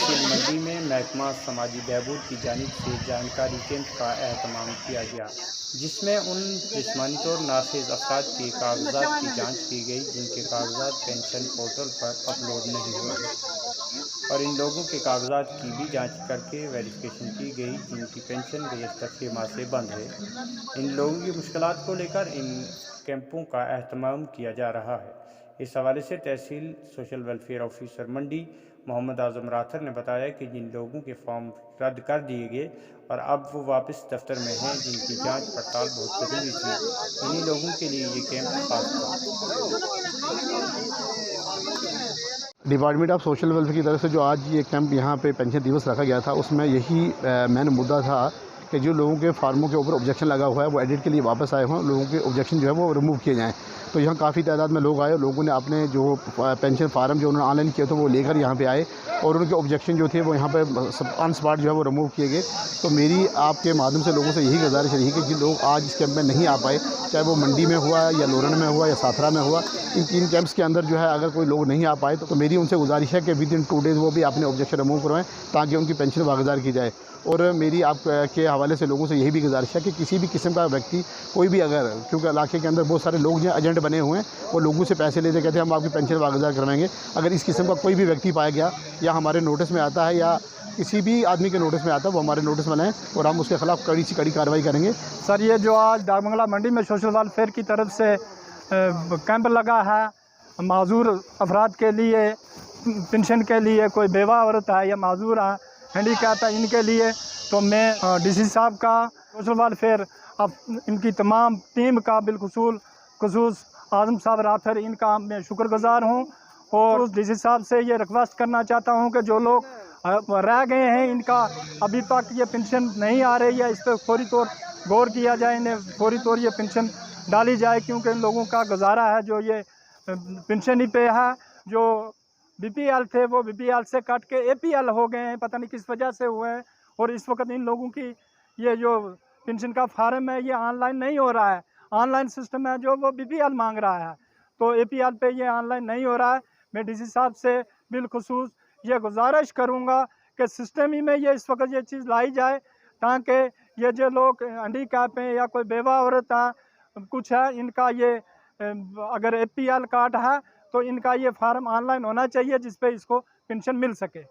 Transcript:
तहसील मंडी में महकमा समाजी बहबूद की जानिब से जानकारी कैंप का एहतमाम किया गया, जिसमें उन जिस्मानी तौर नाफिज अफराद के कागजात की जांच की गई जिनके कागजात पेंशन पोर्टल पर अपलोड नहीं हुए और इन लोगों के कागजात की भी जांच करके वेरिफिकेशन की गई जिनकी पेंशन गुज़श्ता 6 माह से बंद है। इन लोगों की मुश्किलात को लेकर इन कैंपों का एहतमाम किया जा रहा है। इस हवाले से तहसील सोशल वेलफेयर ऑफिसर मंडी मोहम्मद आजम राथर ने बताया कि जिन लोगों के फॉर्म रद्द कर दिए गए और अब वो वापस दफ्तर में हैं, जिनकी जांच पड़ताल बहुत ज़रूरी थी, इन्हीं लोगों के लिए ये कैंप खास था। डिपार्टमेंट ऑफ सोशल वेलफेयर की तरफ से जो आज ये कैंप यहाँ पे पेंशन दिवस रखा गया था, उसमें यही मेन मुद्दा था कि जो लोगों के फार्मों के ऊपर ऑब्जेक्शन लगा हुआ है वो एडिट के लिए वापस आए हों, लोगों के ऑब्जेक्शन जो है वो रिमूव किए जाएँ। तो यहाँ काफ़ी तादाद में लोग आए, लोगों ने अपने जो पेंशन फार्म जो उन्होंने ऑनलाइन किया था वो लेकर यहाँ पे आए और उनके ऑब्जेक्शन जो थे वो यहाँ पे ऑन स्पॉट जो है वो रिमूव किए गए। तो मेरी आपके माध्यम से लोगों से यही गुजारिश रही कि जिन लोग आज इस कैंप में नहीं आ पाए, चाहे वो मंडी में हुआ या लोरन में हुआ या साथरा में हुआ, इन 3 कैंप्स के अंदर जो है अगर कोई लोग नहीं आ पाए तो मेरी उनसे गुजारिश है कि विद इन 2 डेज़ वो भी अपने ऑब्जेक्शन रिमूव करवाएं ताकि उनकी पेंशन वागुजार की जाए। और मेरी आप के हवाले से लोगों से यही भी गुजारिश है कि किसी भी किस्म का व्यक्ति कोई भी अगर, क्योंकि इलाके के अंदर बहुत सारे लोग जो एजेंट बने हुए हैं वो लोगों से पैसे लेते कहते हैं हम आपकी पेंशन वागुजार करवाएंगे, अगर इस किस्म का कोई भी व्यक्ति पाया गया या हमारे नोटिस में आता है या किसी भी आदमी के नोटिस में आता है वो हमारे नोटिस में लाएँ और हम उसके खिलाफ कड़ी से कड़ी कार्रवाई करेंगे। सर, ये जो आज डाकबंगला मंडी में सोशल वेलफेयर की तरफ से कैंप लगा है माजूर अफराद के लिए, पेंशन के लिए, कोई बेवा औरत है या माजूर है, हैंडीकैप है, इनके लिए, तो मैं डीसी साहब का, सोशल वेलफेयर अब इनकी तमाम टीम का बिलखुसूस आज़म साहब राथर, इनका मैं शुक्रगुजार हूँ। और उस डीसी साहब से ये रिक्वेस्ट करना चाहता हूँ कि जो लोग रह गए हैं, इनका अभी तक ये पेंशन नहीं आ रही है, इस पर फौरी तौर गौर किया जाए, इन्हें फौरी तौर ये पेंशन डाली जाए, क्योंकि इन लोगों का गुजारा है जो ये पेंशन ही पे है। जो बीपीएल थे वो बीपीएल से कट के एपीएल हो गए हैं, पता नहीं किस वजह से हुए हैं। और इस वक्त इन लोगों की ये जो पेंशन का फार्म है ये ऑनलाइन नहीं हो रहा है, ऑनलाइन सिस्टम है जो वो बीपीएल मांग रहा है, तो एपीएल पे ये ऑनलाइन नहीं हो रहा है। मैं डीसी साहब से बिलखुसूस ये गुजारिश करूँगा कि सिस्टम ही में ये इस वक्त ये चीज़ लाई जाए ताकि ये जो लोग हैंडीकैप हैं या कोई बेवा औरत है कुछ है, इनका ये अगर एपीएल कार्ड है तो इनका ये फार्म ऑनलाइन होना चाहिए जिस पे इसको पेंशन मिल सके।